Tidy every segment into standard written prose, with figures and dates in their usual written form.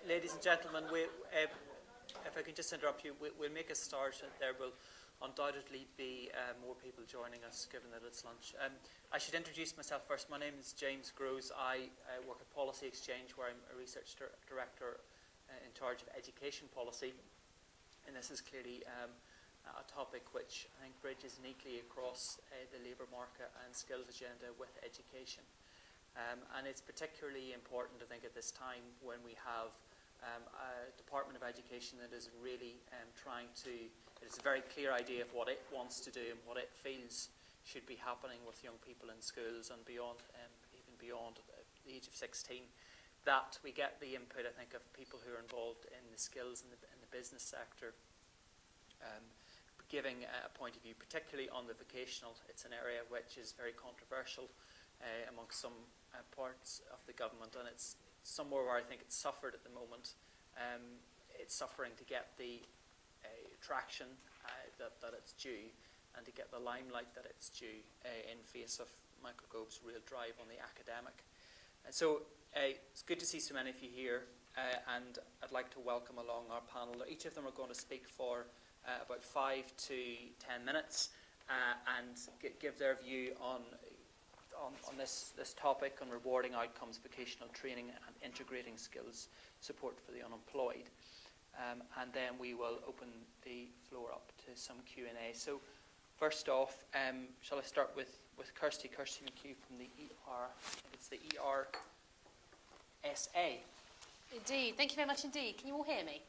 Ladies and gentlemen, if I can just interrupt you, we'll make a start. There will undoubtedly be more people joining us, given that it's lunch. I should introduce myself first. My name is James Groves. I work at Policy Exchange, where I'm a research director in charge of education policy. And this is clearly a topic which I think bridges neatly across the labour market and skills agenda with education. And it's particularly important, I think, at this time when we have a Department of Education that is really trying to, it's a very clear idea of what it wants to do and what it feels should be happening with young people in schools and beyond, even beyond the age of 16, that we get the input, I think, of people who are involved in the skills in the business sector, giving a point of view, particularly on the vocational. It's an area which is very controversial amongst some parts of the government, and it's somewhere where I think it's suffered at the moment. It's suffering to get the traction that it's due, and to get the limelight that it's due in face of Michael Gove's real drive on the academic. And so it's good to see so many of you here, and I'd like to welcome along our panel. Each of them are going to speak for about 5 to 10 minutes and give their view on this topic, on rewarding outcomes, vocational training and integrating skills support for the unemployed. And then we will open the floor up to some Q&A. So first off, shall I start with Kirsty McHugh from the it's the ERSA. Indeed. Thank you very much indeed. Can you all hear me?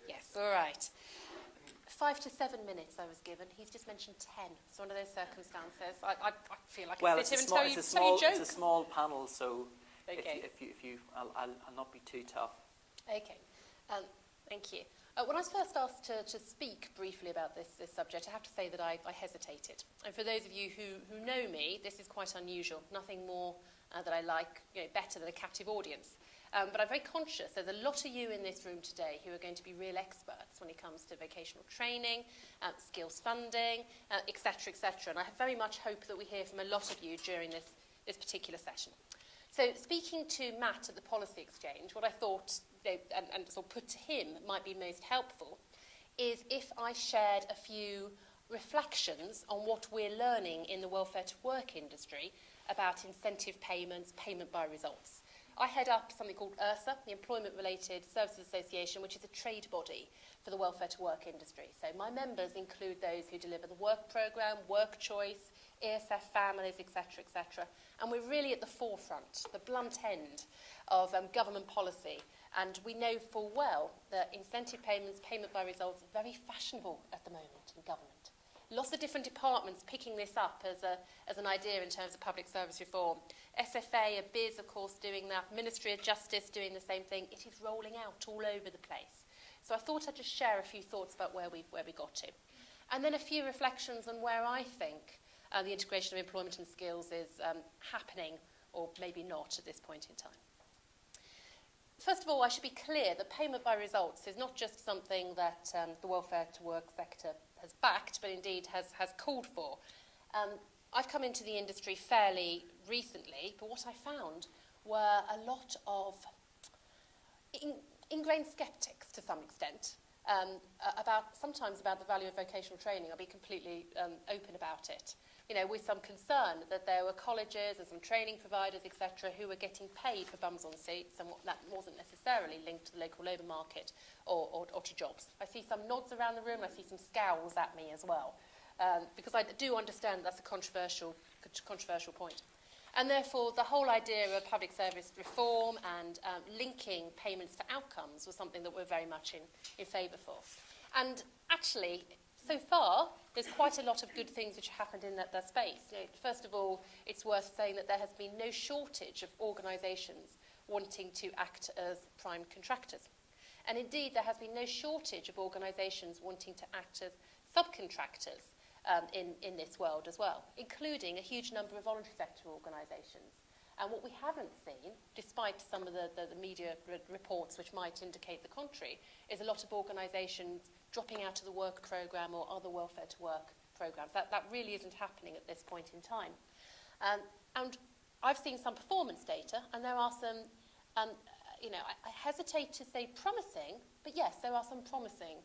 Yes. All right. 5 to 7 minutes I was given. He's just mentioned 10. So under those circumstances, I feel like I sit here and tell you jokes. It's a small panel, so okay. if you I'll not be too tough. Okay. Thank you. When I was first asked to speak briefly about this subject, I have to say that I hesitated. And for those of you who know me, this is quite unusual. Nothing more that I like better than a captive audience. But I'm very conscious there's a lot of you in this room today who are going to be real experts when it comes to vocational training, skills funding, etc., etc. And I very much hope that we hear from a lot of you during this particular session. So speaking to Matt at the Policy Exchange, what I thought, and sort of put to him, might be most helpful, is if I shared a few reflections on what we're learning in the welfare to work industry about incentive payments, payment by results. I head up something called ERSA, the Employment Related Services Association, which is a trade body for the welfare to work industry. So my members include those who deliver the work programme, work choice, ESF families, etc., etc. And we're really at the forefront, the blunt end of government policy. And we know full well that incentive payments, payment by results, are very fashionable at the moment in government. Lots of different departments picking this up as an idea in terms of public service reform. SFA, a BIS, of course, doing that. Ministry of Justice doing the same thing. It is rolling out all over the place. So I thought I'd just share a few thoughts about where we got to. And then a few reflections on where I think the integration of employment and skills is happening, or maybe not at this point in time. First of all, I should be clear that payment by results is not just something that the welfare to work sector has backed, but indeed has called for. I've come into the industry fairly recently, but what I found were a lot of ingrained sceptics to some extent sometimes about the value of vocational training. I'll be completely open about it. With some concern that there were colleges and some training providers, etc., who were getting paid for bums on seats, and that wasn't necessarily linked to the local labour market or to jobs. I see some nods around the room, I see some scowls at me as well, because I do understand that's a controversial point. And therefore, the whole idea of public service reform and linking payments to outcomes was something that we're very much in favour for. And actually, so far, there's quite a lot of good things which have happened in that space. First of all, it's worth saying that there has been no shortage of organisations wanting to act as prime contractors. And indeed, there has been no shortage of organisations wanting to act as subcontractors in this world as well, including a huge number of voluntary sector organisations. And what we haven't seen, despite some of the media reports which might indicate the contrary, is a lot of organisations dropping out of the work programme or other welfare to work programmes. That really isn't happening at this point in time. And I've seen some performance data, and there are some I hesitate to say promising, but yes, there are some promising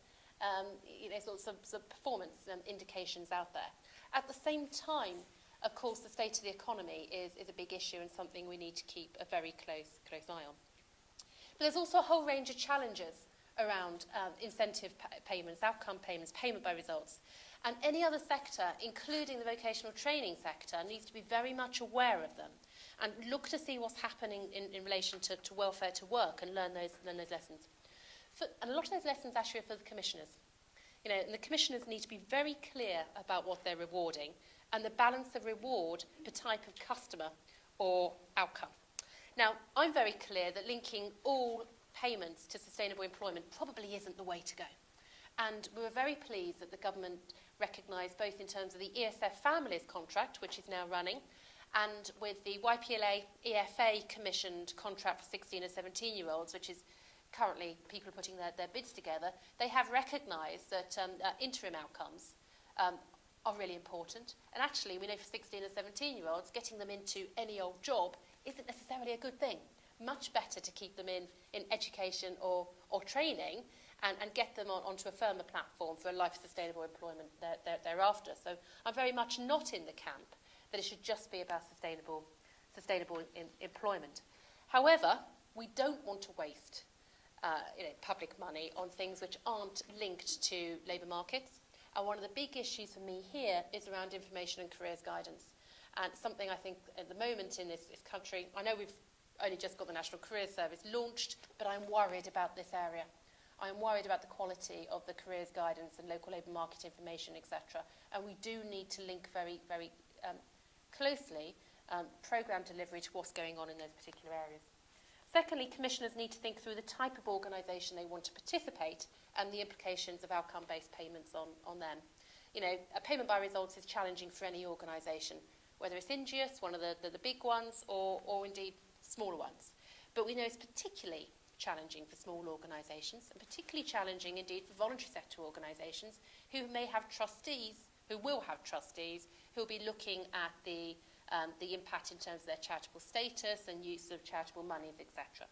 sorts of performance indications out there. At the same time, of course, the state of the economy is a big issue and something we need to keep a very close eye on. But there's also a whole range of challenges around incentive payments, outcome payments, payment by results. And any other sector, including the vocational training sector, needs to be very much aware of them and look to see what's happening in relation to welfare to work and learn those lessons. And a lot of those lessons actually are for the commissioners. And the commissioners need to be very clear about what they're rewarding and the balance of reward per type of customer or outcome. Now, I'm very clear that linking all payments to sustainable employment probably isn't the way to go. And we were very pleased that the government recognised, both in terms of the ESF Families contract, which is now running, and with the YPLA EFA commissioned contract for 16 and 17-year-olds, which is currently people are putting their bids together, they have recognised that interim outcomes are really important. And actually, we know for 16 and 17-year-olds, getting them into any old job isn't necessarily a good thing. Much better to keep them in education or training and get them onto a firmer platform for a life sustainable employment thereafter. So I'm very much not in the camp that it should just be about sustainable employment. However, we don't want to waste public money on things which aren't linked to labour markets. And one of the big issues for me here is around information and careers guidance. And something I think at the moment in this country, I know we've only just got the National Careers Service launched, but I'm worried about this area. I'm worried about the quality of the careers guidance and local labour market information, etc. And we do need to link very, very closely programme delivery to what's going on in those particular areas. Secondly, commissioners need to think through the type of organisation they want to participate and the implications of outcome-based payments on them. A payment by results is challenging for any organisation, whether it's Ingeus, one of the big ones, or indeed smaller ones. But we know it's particularly challenging for small organisations, and particularly challenging indeed for voluntary sector organisations who may have trustees, who will have trustees, who will be looking at the impact in terms of their charitable status and use of charitable monies, etc.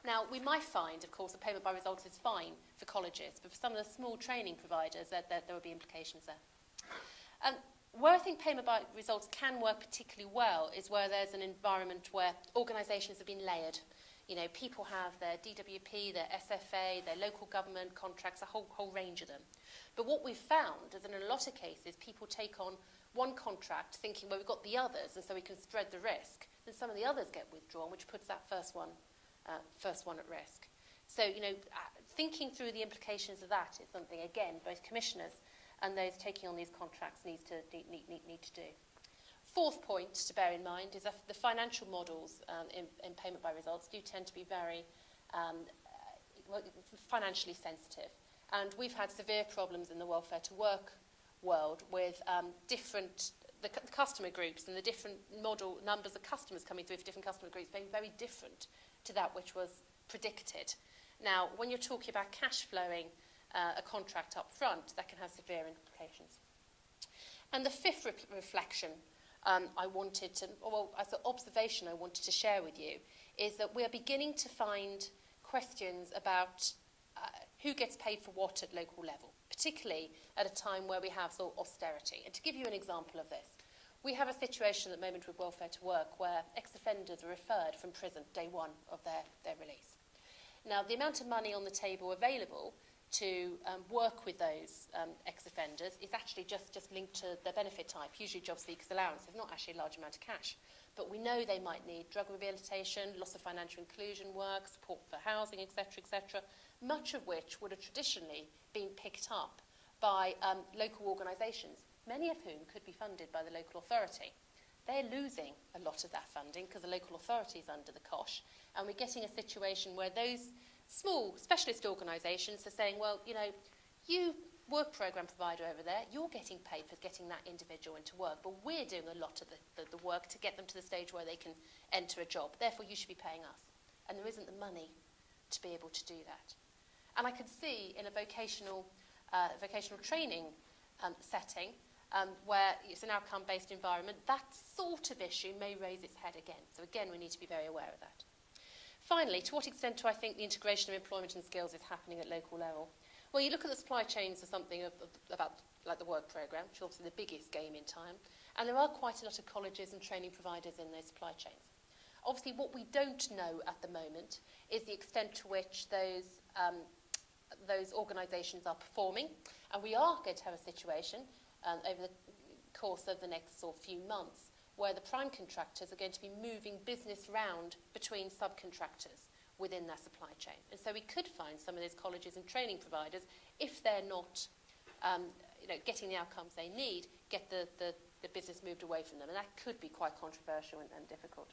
Now, we might find, of course, that payment by results is fine for colleges, but for some of the small training providers, there will be implications there. Where I think payment by results can work particularly well is where there's an environment where organisations have been layered. People have their DWP, their SFA, their local government contracts, a whole range of them. But what we've found is that in a lot of cases, people take on one contract thinking, well, we've got the others, and so we can spread the risk. Then some of the others get withdrawn, which puts that first one at risk. So, thinking through the implications of that is something, again, both commissioners and those taking on these contracts need to do. Fourth point to bear in mind is that the financial models in payment by results do tend to be very financially sensitive. And we've had severe problems in the welfare to work world with the customer groups and the different model numbers of customers coming through for different customer groups being very different to that which was predicted. Now, when you're talking about cash flowing a contract up front, that can have severe implications. And the fifth reflection as an observation I wanted to share with you is that we are beginning to find questions about who gets paid for what at local level, particularly at a time where we have sort of austerity. And to give you an example of this, we have a situation at the moment with welfare to work where ex-offenders are referred from prison day one of their release. Now, the amount of money on the table available to work with those ex-offenders is actually just linked to their benefit type, usually job seekers allowance. There's not actually a large amount of cash. But we know they might need drug rehabilitation, loss of financial inclusion work, support for housing, etc., etc., much of which would have traditionally been picked up by local organisations, many of whom could be funded by the local authority. They're losing a lot of that funding because the local authority is under the cosh, and we're getting a situation where those small specialist organisations are saying, well, you work programme provider over there, you're getting paid for getting that individual into work, but we're doing a lot of the work to get them to the stage where they can enter a job. Therefore, you should be paying us. And there isn't the money to be able to do that. And I could see in a vocational training setting, where it's an outcome-based environment, that sort of issue may raise its head again. So again, we need to be very aware of that. Finally, to what extent do I think the integration of employment and skills is happening at local level? Well, you look at the supply chains as something about like the work programme, which is obviously the biggest game in time, and there are quite a lot of colleges and training providers in those supply chains. Obviously, what we don't know at the moment is the extent to which those organisations are performing, and we are going to have a situation over the course of the next few months where the prime contractors are going to be moving business round between subcontractors within their supply chain. And so we could find some of those colleges and training providers, if they're not getting the outcomes they need, get the business moved away from them. And that could be quite controversial and difficult.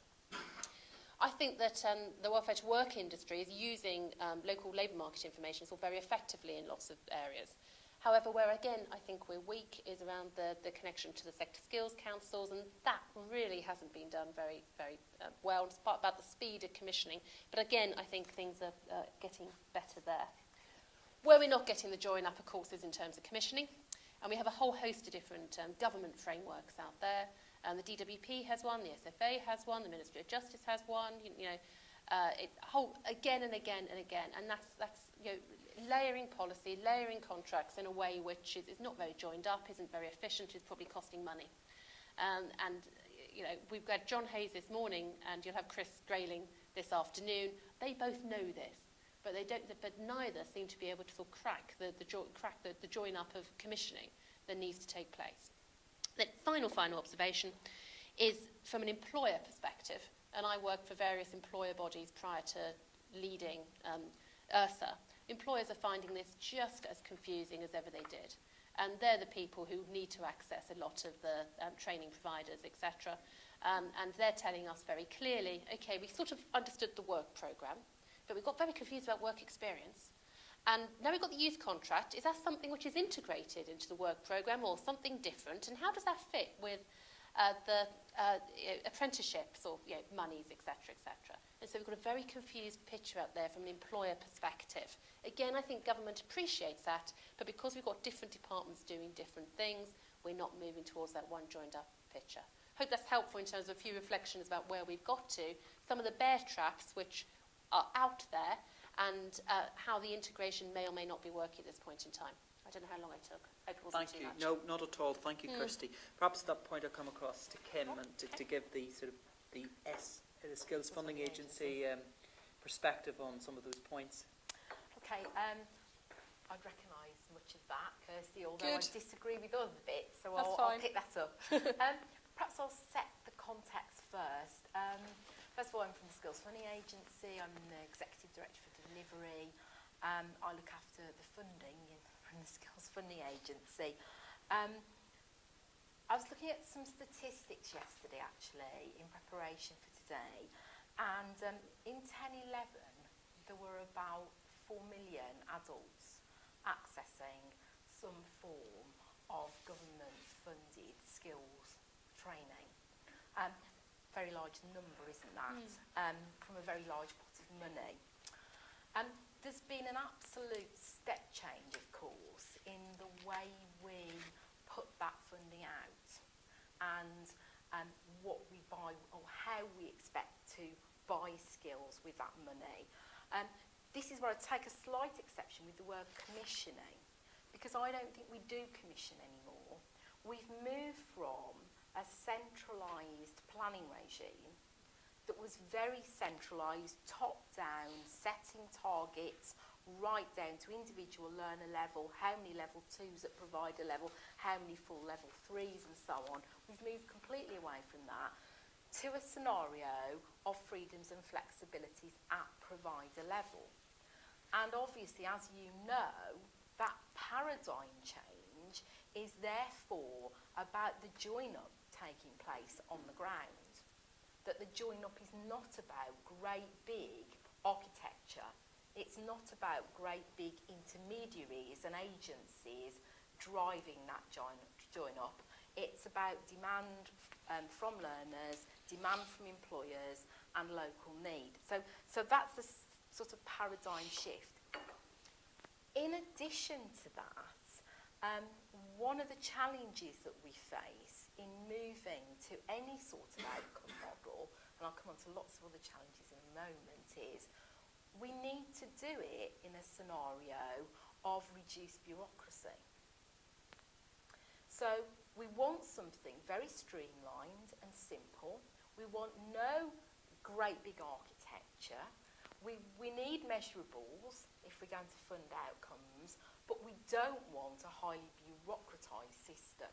I think that the welfare to work industry is using local labour market information very effectively in lots of areas. However, where again I think we're weak is around the connection to the sector skills councils, and that really hasn't been done very well. It's part about the speed of commissioning, but again I think things are getting better there. Where we're not getting the join up, of course, is in terms of commissioning, and we have a whole host of different government frameworks out there. The DWP has one, the SFA has one, the Ministry of Justice has one. Again and again and again, and that's layering policy, layering contracts in a way which is not very joined up, isn't very efficient, is probably costing money. We've got John Hayes this morning, and you'll have Chris Grayling this afternoon. They both know this, but they don't. But neither seem to be able to crack the join up of commissioning that needs to take place. The final observation is from an employer perspective, and I worked for various employer bodies prior to leading ERSA. Employers are finding this just as confusing as ever they did, and they're the people who need to access a lot of the training providers, etc. And they're telling us very clearly, okay, we sort of understood the work programme, but we got very confused about work experience. And now we've got the youth contract. Is that something which is integrated into the work programme or something different? And how does that fit with the apprenticeships or monies, etc., etc.? And so we've got a very confused picture out there from an employer perspective. Again, I think government appreciates that, but because we've got different departments doing different things, we're not moving towards that one joined up picture. Hope that's helpful in terms of a few reflections about where we've got to, some of the bear traps which are out there, and how the integration may or may not be working at this point in time. I don't know how long I took. Hope it wasn't too much. No, not at all. Thank you, Kirsty. Perhaps at that point I'll come across to Kim and to give the the Skills Funding Agency perspective on some of those points. Okay, I'd recognise much of that, Kirsty, although I disagree with other bits, so I'll pick that up. Perhaps I'll set the context first. First of all, I'm from the Skills Funding Agency. I'm the Executive Director for Delivery. I look after the funding from the Skills Funding Agency. I was looking at some statistics yesterday, actually, in preparation for today. And in 10-11, there were about 4 million adults accessing some form of government-funded skills training. Very large number, isn't that? From a very large pot of money. There's been an absolute step change, of course, in the way we put that funding out and what we buy or how we expect to buy skills with that money. This is where I take a slight exception with the word commissioning, because I don't think we do commission anymore. We've moved from a centralised planning regime that was very centralised, top-down, setting targets right down to individual learner level, how many level 2s at provider level, how many full level 3s and so on. We've moved completely away from that to a scenario of freedoms and flexibilities at provider level. And obviously, as you know, that paradigm change is therefore about the join-up taking place on the ground. That the join-up is not about great big architecture. It's not about great big intermediaries and agencies driving that join-up. It's about demand from learners, demand from employers, and local need. So that's the sort of paradigm shift. In addition to that, one of the challenges that we face in moving to any sort of outcome model and I'll come on to lots of other challenges in a moment, is we need to do it in a scenario of reduced bureaucracy. So we want something very streamlined and simple. We want no great big architecture. We need measurables if we're going to fund outcomes, but we don't want a highly bureaucratised system.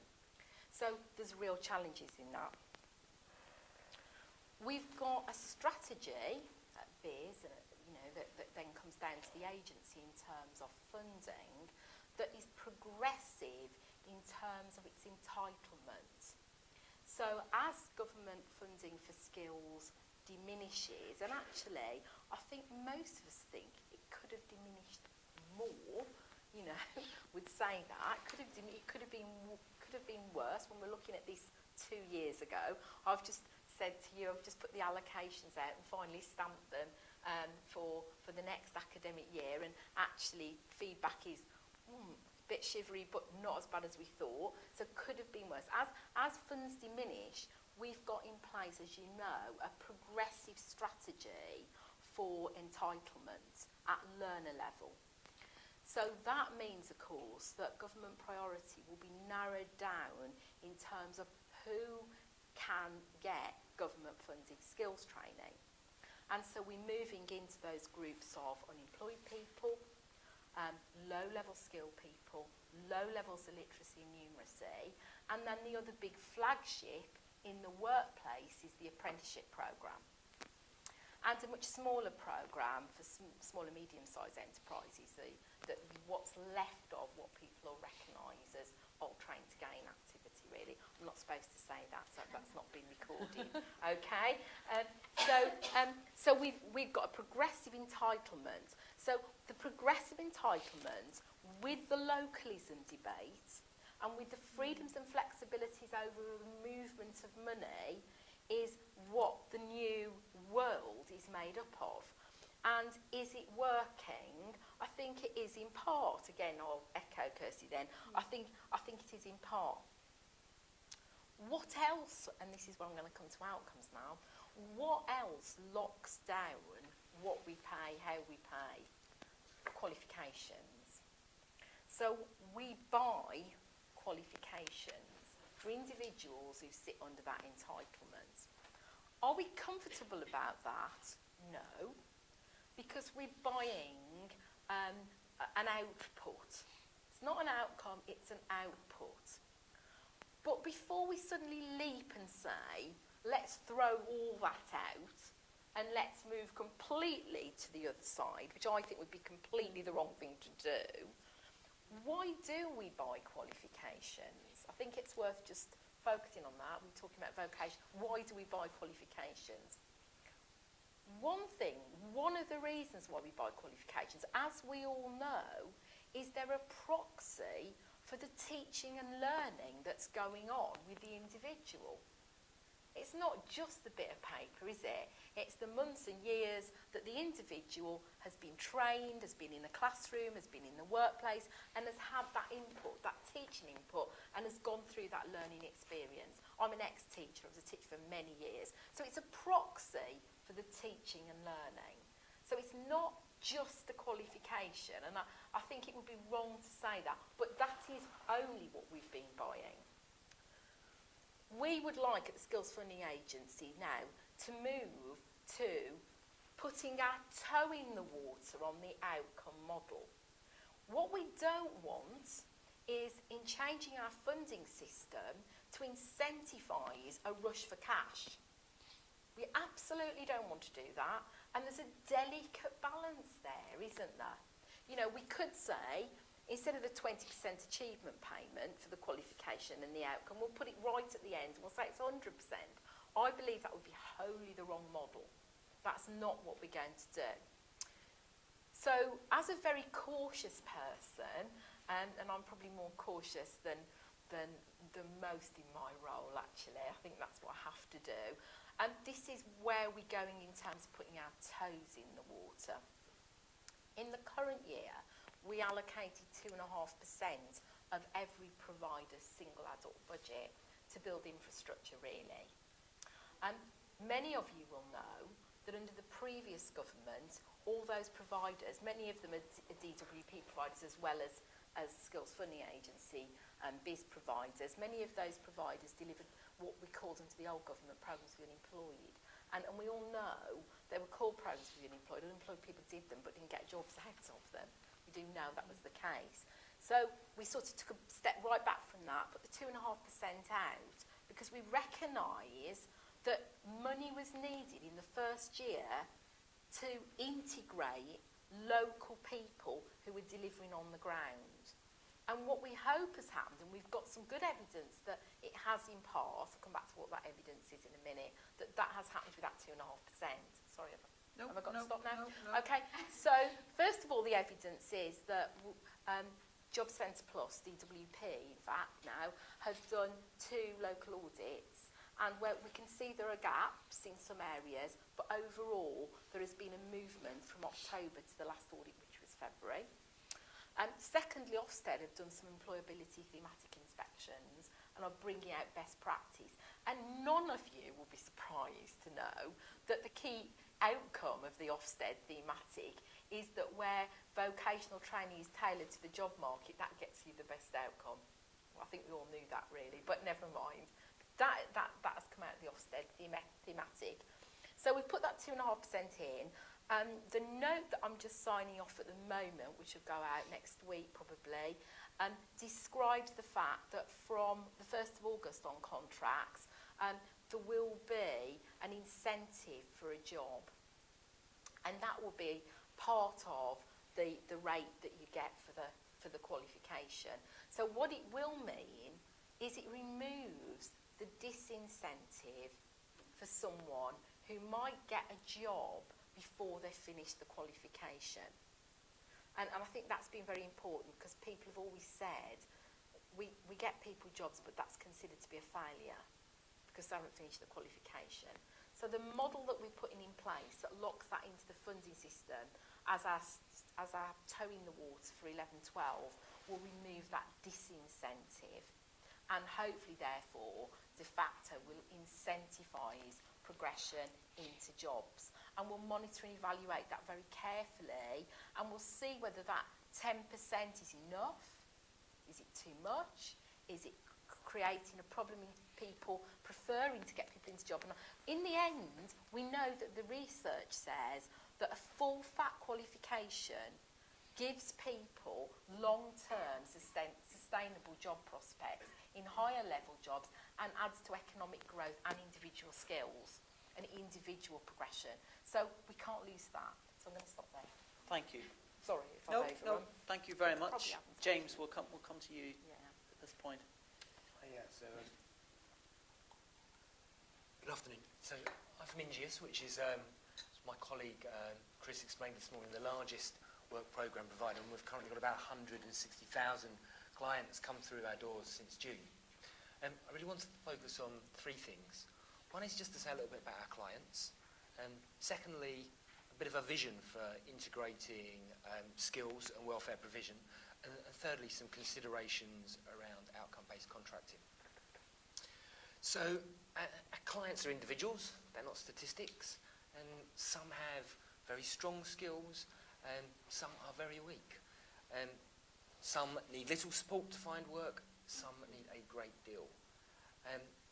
So there's real challenges in that. We've got a strategy at BIS, that then comes down to the agency in terms of funding, that is progressive in terms of its entitlement. So as government funding for skills diminishes, and actually I think most of us think it could have diminished more, would say that, it could have been worse when we're looking at this 2 years ago. I've just said to you, I've just put the allocations out and finally stamped them for the next academic year, and actually feedback is a bit shivery but not as bad as we thought, so could have been worse. As funds diminish, we've got in place, as you know, a progressive strategy for entitlement at learner level. So that means, of course, that government priority will be narrowed down in terms of who can get government funded skills training. And so we're moving into those groups of unemployed people, low-level skilled people, low levels of literacy and numeracy, and then the other big flagship in the workplace is the apprenticeship programme. And a much smaller programme for small and medium-sized enterprises, what's left of what people will recognise as old train to gain activity, really. I'm not supposed to say that, so that's not been recorded. Okay? So we've got a progressive entitlement. So the progressive entitlement with the localism debate and with the freedoms and flexibilities over the movement of money is what the new world is made up of. And is it working? I think it is in part. Again, I'll echo Kirsty then. I think it is in part. What else, and this is where I'm going to come to outcomes now, what else locks down what we pay, how we pay? Qualifications. So we buy qualifications for individuals who sit under that entitlement. Are we comfortable about that? No, because we're buying an output. It's not an outcome, it's an output. But before we suddenly leap and say, let's throw all that out and let's move completely to the other side, which I think would be completely the wrong thing to do, why do we buy qualifications? I think it's worth just focusing on that. We're talking about vocation. Why do we buy qualifications? One of the reasons why we buy qualifications, as we all know, is they're a proxy for the teaching and learning that's going on with the individual. It's not just the bit of paper, is it? It's the months and years that the individual has been trained, has been in the classroom, has been in the workplace, and has had that input, that teaching input, and has gone through that learning experience. I'm an ex-teacher, I was a teacher for many years. So it's a proxy for the teaching and learning. So it's not just a qualification, and I think it would be wrong to say that, but that is only what we've been buying. We would like at the Skills Funding Agency now to move to putting our toe in the water on the outcome model. What we don't want is, in changing our funding system, to incentivise a rush for cash. We absolutely don't want to do that, and there's a delicate balance there, isn't there? We could say, instead of the 20% achievement payment for the qualification and the outcome, we'll put it right at the end and we'll say it's 100%. I believe that would be wholly the wrong model. That's not what we're going to do. So, as a very cautious person, and I'm probably more cautious than most in my role, actually, I think that's what I have to do. And this is where we're going in terms of putting our toes in the water. In the current year, we allocated 2.5% of every provider's single adult budget to build infrastructure, really. Many of you will know that under the previous government, all those providers, many of them are DWP providers as well as Skills Funding Agency and BIS providers, many of those providers delivered what we called under the old government programmes for the unemployed. And we all know they were called programmes for the unemployed. Unemployed people did them but didn't get jobs out of them. We do know that was the case. So we sort of took a step right back from that, put the 2.5% out, because we recognise that money was needed in the first year to integrate local people who were delivering on the ground. And what we hope has happened, and we've got some good evidence that it has in part, I'll come back to what that evidence is in a minute, that has happened with that 2.5%. Sorry, have I got to stop now? No. Okay, so first of all, the evidence is that Job Centre Plus, DWP, in fact, now, have done 2 local audits, and where we can see there are gaps in some areas, but overall there has been a movement from October to the last audit, which was February. Secondly, Ofsted have done some employability thematic inspections and are bringing out best practice. And none of you will be surprised to know that the key outcome of the Ofsted thematic is that where vocational training is tailored to the job market, that gets you the best outcome. Well, I think we all knew that really, but never mind. That has come out of the Ofsted thematic. So we've put that 2.5% in. The note that I'm just signing off at the moment, which will go out next week probably, describes the fact that from the 1st of August on contracts, there will be an incentive for a job. And that will be part of the rate that you get for the qualification. So what it will mean is it removes the disincentive for someone who might get a job before they finish the qualification. And I think that's been very important because people have always said we get people jobs, but that's considered to be a failure because they haven't finished the qualification. So the model that we're putting in place that locks that into the funding system as our toe in the water for 11-12 will remove that disincentive and hopefully therefore de facto will incentivise progression into jobs. And we'll monitor and evaluate that very carefully and we'll see whether that 10% is enough. Is it too much? Is it creating a problem in people preferring to get people into job? And in the end, we know that the research says that a full fat qualification gives people long-term sustainable job prospects in higher level jobs and adds to economic growth and individual skills and individual progression. So we can't lose that. So I'm going to stop there. Thank you. Sorry if I've overrun. No, thank you very much. James, we'll come to you at this point. Good afternoon. So I'm from Ingeus, which is, as my colleague Chris explained this morning, the largest work programme provider, and we've currently got about 160,000 clients come through our doors since June. I really want to focus on 3 things. One is just to say a little bit about our clients. Secondly, a bit of a vision for integrating skills and welfare provision. And thirdly, some considerations around outcome-based contracting. So our clients are individuals, they're not statistics, and some have very strong skills and some are very weak. Some need little support to find work, some need a great deal.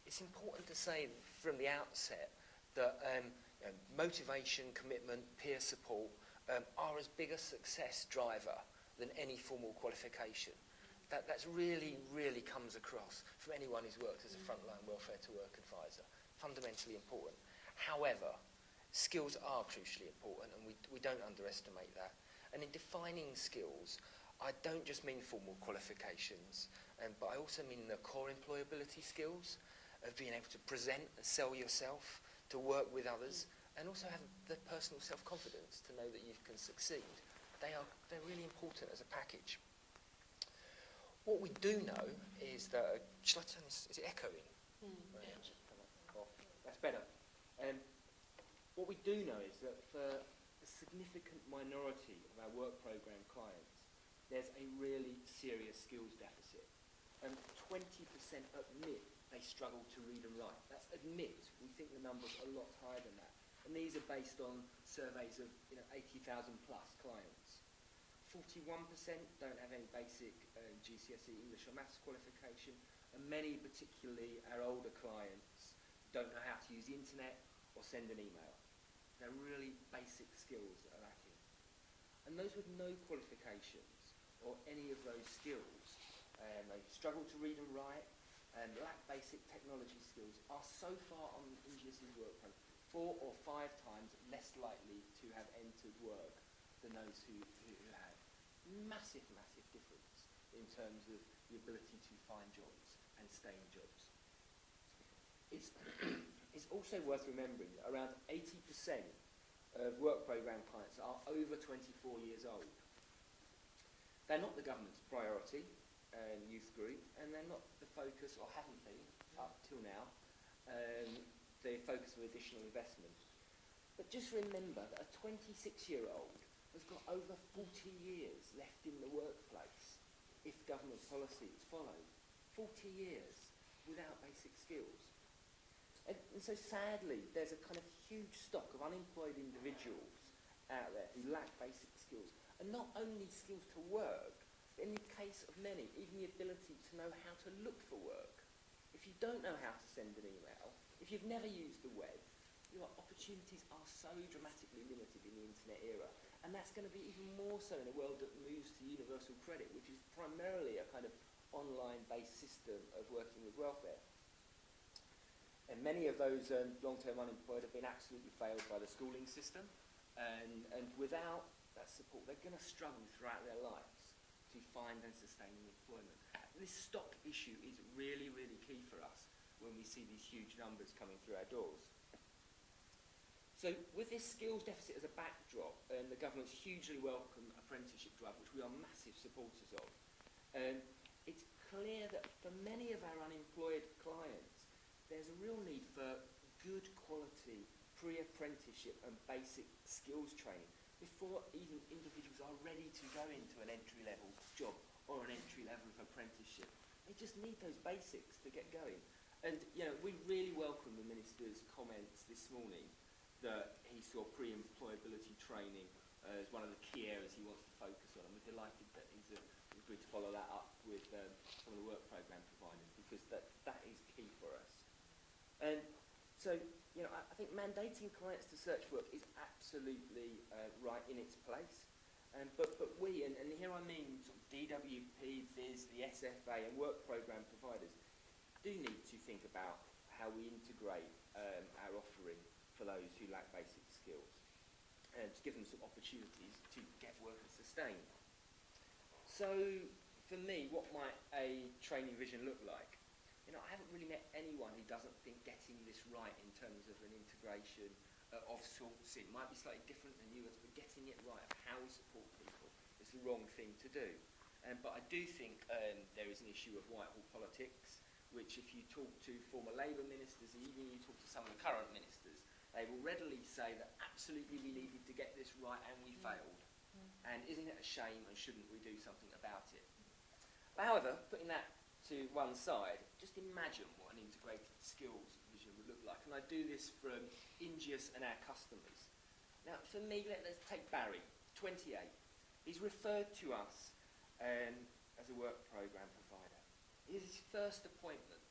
It's important to say from the outset that motivation, commitment, peer support are as big a success driver than any formal qualification. That's really, really comes across from anyone who's worked as a frontline welfare to work advisor. Fundamentally important. However, skills are crucially important and we don't underestimate that. And in defining skills, I don't just mean formal qualifications, but I also mean the core employability skills of being able to present and sell yourself, to work with others, and also have the personal self-confidence to know that you can succeed. They're really important as a package. What we do know is that, shall I turn this, is it echoing? That's better. What we do know is that for a significant minority of our work programme clients, there's a really serious skills deficit. 20% admit they struggle to read and write. That's admit. We think the number's a lot higher than that. And these are based on surveys of 80,000 plus clients. 41% don't have any basic GCSE English or Maths qualification, and many, particularly our older clients, don't know how to use the internet or send an email. They're really basic skills that are lacking. And those with no qualifications or any of those skills, they struggle to read and write and lack basic technology skills, are so far on Ingeus's work program 4 or 5 times less likely to have entered work than those who have. Massive, massive difference in terms of the ability to find jobs and stay in jobs. It's also worth remembering that around 80% of work programme clients are over 24 years old. They're not the government's priority youth group, and they're not the focus, or haven't been up till now, the focus of additional investment. But just remember that a 26-year-old has got over 40 years left in the workplace if government policy is followed. 40 years without basic skills. And so sadly, there's a kind of huge stock of unemployed individuals out there who lack basic skills. And not only skills to work, but in the case of many, even the ability to know how to look for work. If you don't know how to send an email, if you've never used the web, your opportunities are so dramatically limited in the internet era. And that's going to be even more so in a world that moves to universal credit, which is primarily a kind of online-based system of working with welfare. And many of those long-term unemployed have been absolutely failed by the schooling system. And without that support, they're going to struggle throughout their lives to find and sustain employment. This stock issue is really, really key for us when we see these huge numbers coming through our doors. So with this skills deficit as a backdrop, and the government's hugely welcome apprenticeship drive, which we are massive supporters of, it's clear that for many of our unemployed clients, there's a real need for good quality pre-apprenticeship and basic skills training before even individuals are ready to go into an entry-level job or an entry-level apprenticeship. They just need those basics to get going. And we really welcome the Minister's comments this morning that he saw pre-employability training as one of the key areas he wants to focus on. And we're delighted that he's agreed to follow that up with some of the work programme providers, because that is key for us. And so, I think mandating clients to search work is absolutely right in its place. But we, and here I mean sort of DWP, VIS, the SFA and work programme providers, do need to think about how we integrate our offering for those who lack basic skills, and to give them some opportunities to get work and sustain. So, for me, what might a training vision look like? I haven't really met anyone who doesn't think getting this right in terms of an integration of sorts, it might be slightly different than yours, but getting it right of how we support people is the wrong thing to do. But I do think there is an issue of Whitehall politics, which if you talk to former Labour ministers, and even you talk to some of the current ministers, they will readily say that absolutely we needed to get this right and we failed. And isn't it a shame, and shouldn't we do something about it? But however, putting that to one side, just imagine what an integrated skills vision would look like. And I do this from Ingeus and our customers. Now, for me, let's take Barry, 28. He's referred to us as a work programme provider. It is his first appointment.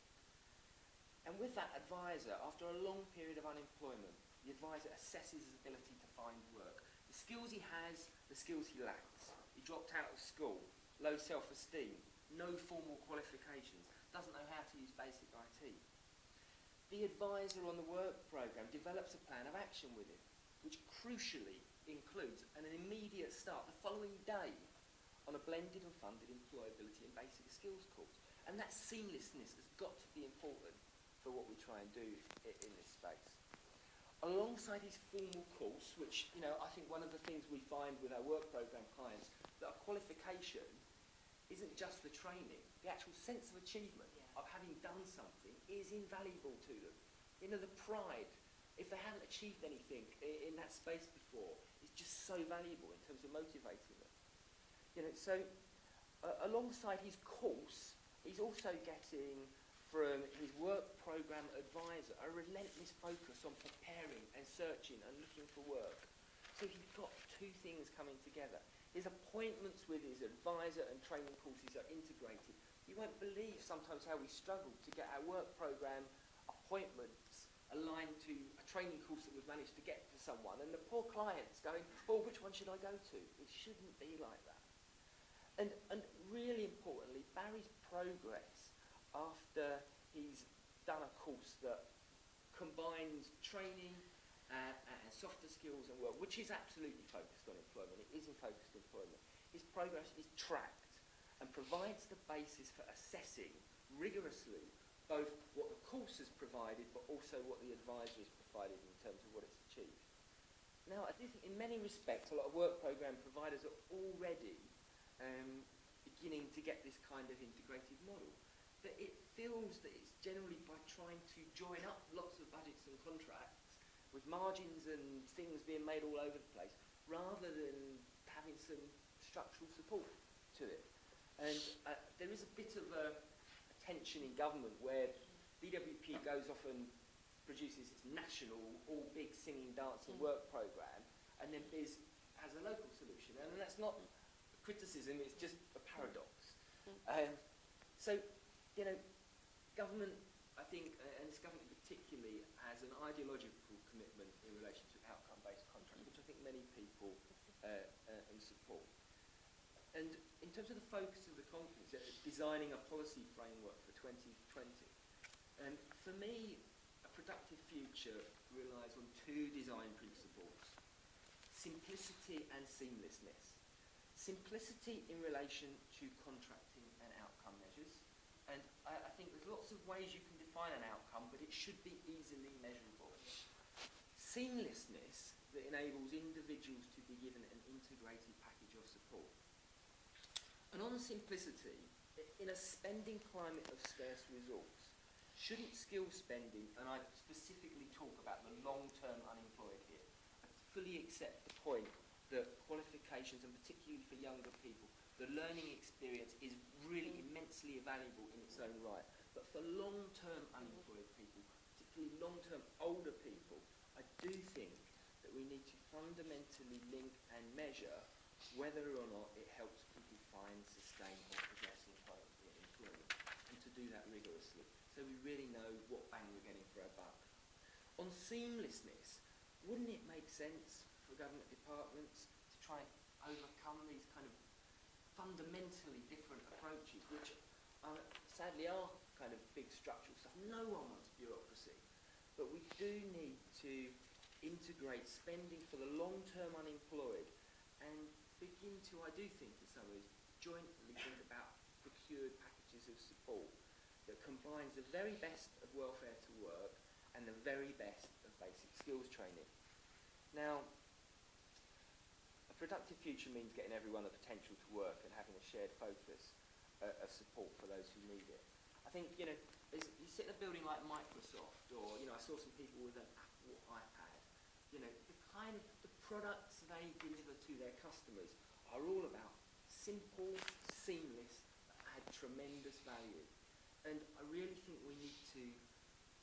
And with that advisor, after a long period of unemployment, the advisor assesses his ability to find work. The skills he has, the skills he lacks. He dropped out of school, low self-esteem, no formal qualifications, doesn't know how to use basic IT. The advisor on the work programme develops a plan of action with him, which crucially includes an immediate start the following day on a blended and funded employability and basic skills course. And that seamlessness has got to be important for what we try and do in this space. Alongside his formal course, which I think one of the things we find with our work programme clients, that a qualification isn't just the training. The actual sense of achievement of having done something is invaluable to them. The pride, if they haven't achieved anything in that space before, is just so valuable in terms of motivating them. Alongside his course, he's also getting from his work programme advisor, a relentless focus on preparing and searching and looking for work. So he's got two things coming together. His appointments with his advisor and training courses are integrated. You won't believe sometimes how we struggle to get our work programme appointments aligned to a training course that we've managed to get to someone, and the poor client's going, well, which one should I go to? It shouldn't be like that. And really importantly, Barry's progress after he's done a course that combines training and softer skills and work, which is absolutely focused on employment. It is in focused employment. His progress is tracked and provides the basis for assessing rigorously both what the course has provided, but also what the advisor has provided in terms of what it's achieved. Now, I do think in many respects, a lot of work programme providers are already beginning to get this kind of integrated model. But it feels that it's generally by trying to join up lots of budgets and contracts with margins and things being made all over the place, rather than having some structural support to it. And there is a bit of a tension in government where DWP goes off and produces its national, all big singing, dancing work programme, and then BIS has a local solution. And that's not a criticism, it's just a paradox. So, you know, government, I think, and this government particularly, has an ideological commitment in relation to outcome-based contracts, which I think many people support. And in terms of the focus of the conference, designing a policy framework for 2020, for me, a productive future relies on two design principles: simplicity and seamlessness. Simplicity in relation to contracting and outcome measures. And I think there's lots of ways you can define an outcome, but it should be easily measurable. Seamlessness that enables individuals to be given an integrated package of support. And on simplicity, in a spending climate of scarce resource, shouldn't skill spending, and I specifically talk about the long-term unemployed here, I fully accept the point that qualifications, and particularly for younger people, the learning experience is really immensely valuable in its own right. But for long-term unemployed people, particularly long-term older people, I do think that we need to fundamentally link and measure whether or not it helps people find, sustain or progress in employment, and to do that rigorously. So we really know what bang we're getting for our buck. On seamlessness, wouldn't it make sense for government departments to try and overcome these kind of fundamentally different approaches, which sadly are kind of big structural stuff? No one wants bureaucracy, but we do need to integrate spending for the long-term unemployed and begin to, I do think in some ways, jointly think about procured packages of support that combines the very best of welfare to work and the very best of basic skills training. Now, a productive future means getting everyone the potential to work and having a shared focus of support for those who need it. I think, you know, you sit in a building like Microsoft, or, you know, I saw some people with an Apple iPad, you know, the kind of the products they deliver to their customers are all about simple, seamless, add tremendous value. And I really think we need to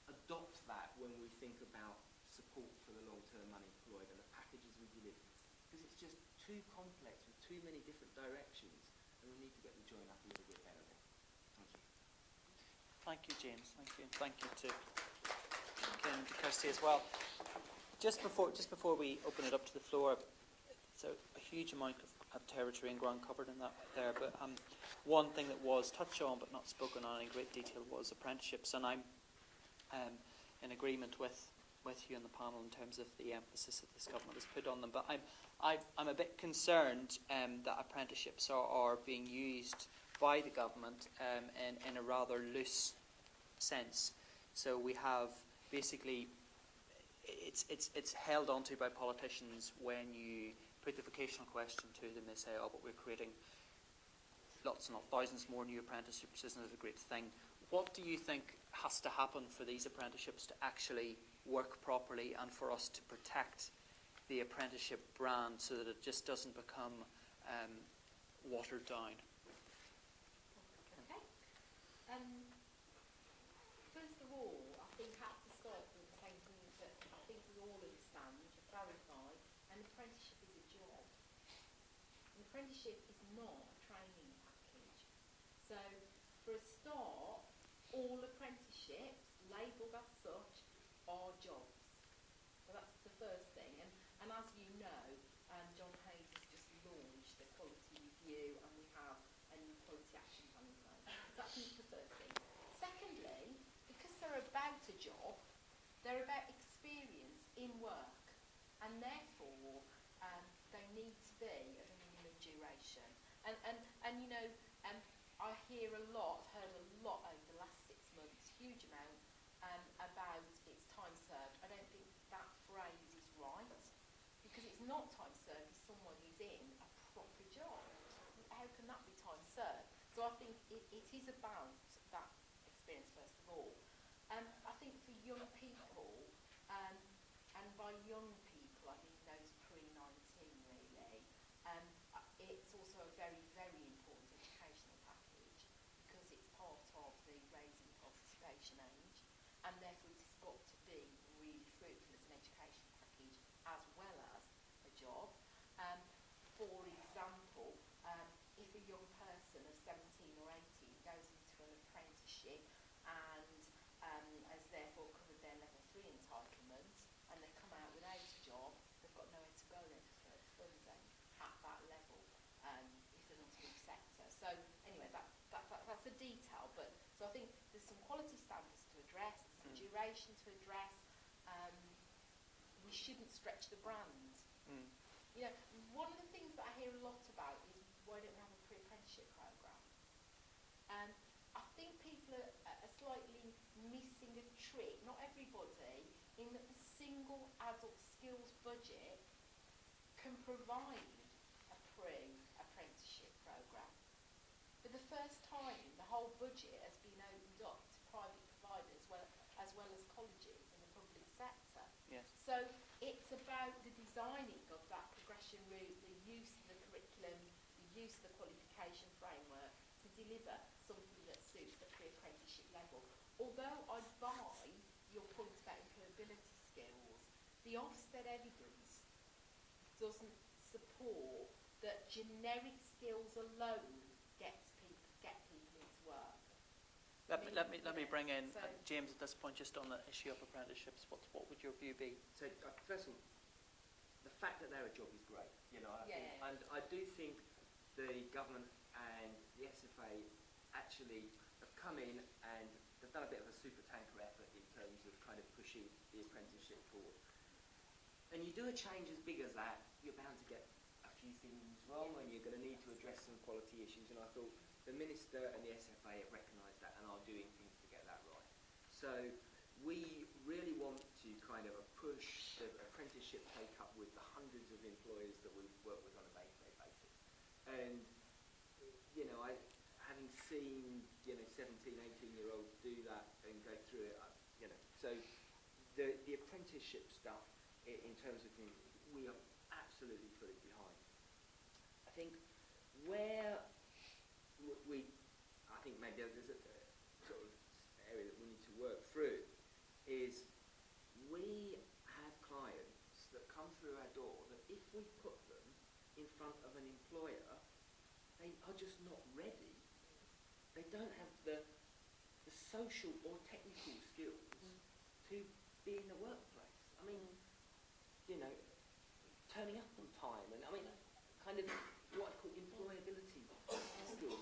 adopt that when we think about support for the long-term unemployed and the packages we deliver, because it's just too complex with too many different directions, and we need to get them joined up a little bit better. Thank you. Thank you, James. Thank you, and thank you to Ken and to Kirsty as well. Just before we open it up to the floor, so a huge amount of territory and ground covered in that there, but one thing that was touched on but not spoken on in great detail was apprenticeships, and I'm in agreement with you on the panel in terms of the emphasis that this government has put on them. But I'm a bit concerned that apprenticeships are being used by the government in a rather loose sense. So we have basically it's held onto by politicians when you put the vocational question to them. They say, oh, but we're creating lots and lots, thousands more new apprenticeships, isn't it a great thing? What do you think has to happen for these apprenticeships to actually work properly and for us to protect the apprenticeship brand so that it just doesn't become watered down? Okay. apprenticeship is not a training package. So for a start, all apprenticeships, labelled as such, are jobs. So that's the first thing. And as you know, John Hayes has just launched the quality review, and we have a new quality action plan in place. So that's the first thing. Secondly, because they're about a job, they're about experience in work, and therefore they need to be of a minimum duration. And you know, I hear a lot, heard a lot over the last 6 months, huge amount about it's time served. I don't think that phrase is right, because it's not time served if someone is in a proper job. How can that be time served? So I think it is about that experience first of all. I think for young people, and by young people I mean those pre-19 really, it's also a very, very important educational package, because it's part of the raising participation age, and therefore it has got to be really fruitful as an education package as well as a job. For example, if a young person of 17 or 18 goes into an apprenticeship and has therefore covered their level 3 entitlement, and they come out without a job, they've got nowhere to go then for further funding at that level, if they're not in the sector. So anyway, that's a detail, but so I think there's some quality standards to address, there's some duration to address. We shouldn't stretch the brand. You know, one of the things that I hear a lot about is, why don't we have a pre-apprenticeship programme? I think people are slightly missing a trick, not everybody, in that the single adult skills budget can provide a pre-apprenticeship programme. For the first time, the whole budget has been opened up to private providers as well as colleges and the public sector. Yes. So it's about the designing of that progression route, the use of the curriculum, the use of the qualification framework to deliver something that suits the pre-apprenticeship level. Although I buy your point about employability skills, the Ofsted evidence doesn't support that generic skills alone get people into work. Let me bring in James at this point, just on the issue of apprenticeships. What would your view be? So first of all, the fact that they're a job is great, you know. And I do think the government and the SFA actually have come in and they've done a bit of a super tanker effort in terms of kind of pushing the apprenticeship forward. And you do a change as big as that, you're bound to get a few things wrong, and you're going to need to address some quality issues. And I thought the Minister and the SFA have recognised that and are doing things to get that right. So we really want to kind of push the apprenticeship take-up with the hundreds of employers that we work with on a day-to-day basis. And, you know, having seen, 17, 18-year-olds do that and go through it, you know, so the apprenticeship stuff, in terms of things, we are absolutely fully behind. I think where I think maybe there's a sort of area that we need to work through is we have clients that come through our door that if we put them in front of an employer, they are just not ready. They don't have the social or technical skills to be in the workplace. I mean, turning up on time, and I mean, kind of what I call employability skills.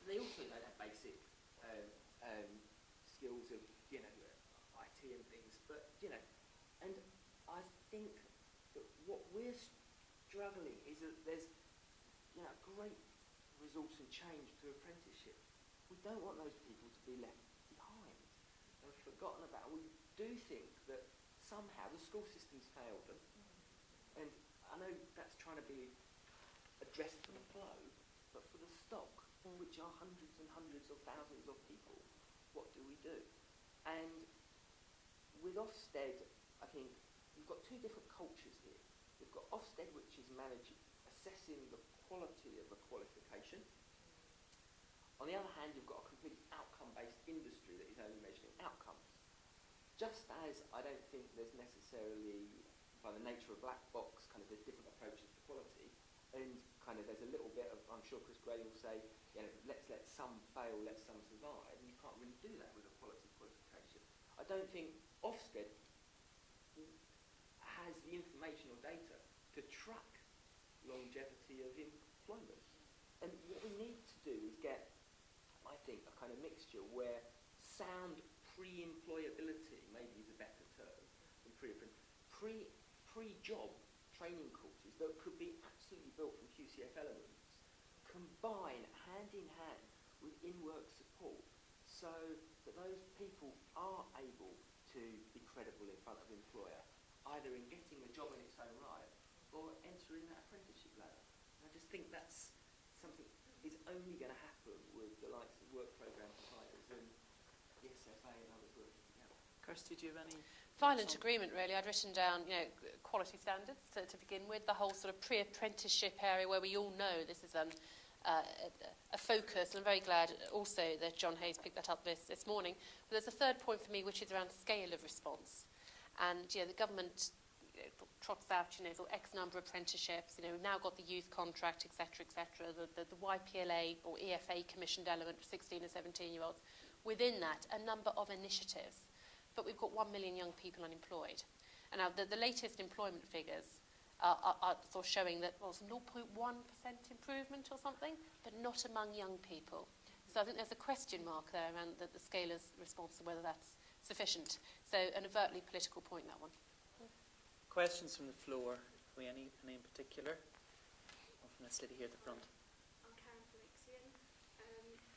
They also don't have basic skills of, IT and things, but, and I think that what we're struggling is that there's, great resource and change to apprenticeship. We don't want those people to be left behind and forgotten about. We do think that somehow the school system's failed them, and I know that's trying to be addressed for the flow, but for the stock, which are hundreds and hundreds of thousands of people, what do we do? And with Ofsted, I think we've got two different cultures here. We've got Ofsted, which is assessing the quality of a qualification. On the other hand, you've got a completely outcome-based industry that is only measuring outcomes. Just as I don't think there's necessarily, by the nature of black box, kind of there's different approaches to quality, and kind of there's a little sure Chris Gray will say, let's let some fail, let some survive, and you can't really do that with a quality qualification. I don't think Ofsted has the information or data to track longevity of employment. And what we need to do is get, I think, a kind of mixture where sound pre-employability, maybe is a better term than pre-job training courses that could be absolutely built from QCF elements, combine hand in hand with in-work support so that those people are able to be credible in front of the employer, either in getting a job in its own right or entering that apprenticeship ladder. And I just think that's something is only going to happen with the likes of work programme providers and the SFA and others working together. Kirsty, do you have any? Violent agreement, really. I'd written down, quality standards to begin with, the whole sort of pre-apprenticeship area where we all know this is a focus, and I'm very glad also that John Hayes picked that up this morning. But there's a third point for me, which is around scale of response. And the government trots out, sort of X number of apprenticeships. We've now got the youth contract, etc., etc. The YPLA or EFA commissioned element for 16 and 17-year-olds. Within that, a number of initiatives. But we've got 1 million young people unemployed. And now the latest employment figures are sort of showing that was 0.1% improvement or something, but not among young people. So I think there's a question mark there around the scale of response and whether that's sufficient. So an overtly political point, that one. Questions from the floor? Any in particular? Or from this lady here at the front? I'm Karen from Ixion.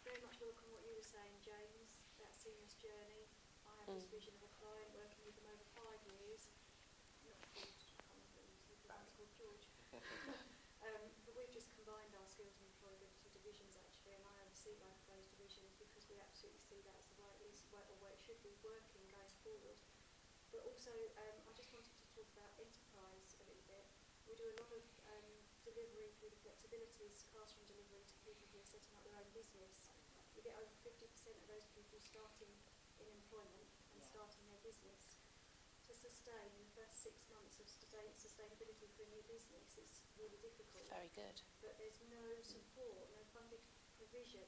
Very much welcome what you were saying, James, that seamless journey. I have this vision of a client working with them over 5 years. Not George, I can't remember the one's called George. But we've just combined our skills and employability divisions actually, and I oversee both of those divisions because we absolutely see that as the way it should be working going forward. But also, I just wanted to talk about enterprise a little bit. We do a lot of delivery through the flexibilities, classroom delivery to people who are setting up their own business. We get over 50% of those people starting in employment and starting their business. To sustain in the first 6 months of sustainability for a new business is really difficult. Very good. But there's no support, no funded provision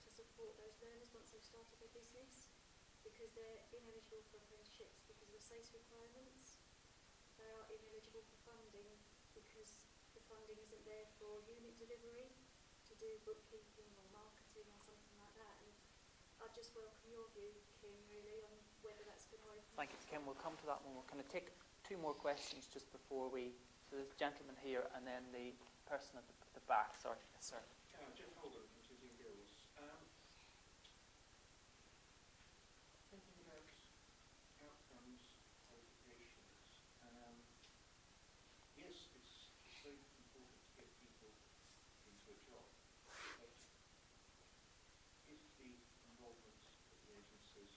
to support those learners once they've started their business, because they're ineligible for apprenticeships because of the SACE requirements. They are ineligible for funding because the funding isn't there for unit delivery, to do bookkeeping or marketing or something like that. And I'd just welcome your view, Kim, really, on whether that's going to open. Thank you, Kim. We'll come to that one. We're going to take 2 more questions just before we. So the gentleman here and then the person at the back. Sorry, yes, sir. Jeff Holden from Ingeus. Thinking about outcomes, qualifications. Yes, it's very important to get people into a job, but if the involvement of the agencies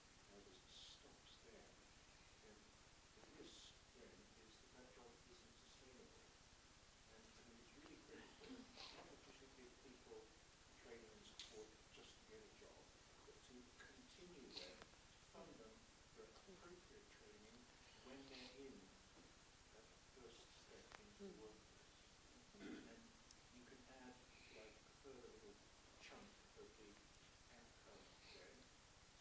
stops there, then the risk then is that job isn't sustainable. And it's really critical not to give people training and support just to get a job, but to continue them, to fund them for appropriate training when they're in that first step into the workforce. And you can add like a further little chunk of the outcome then,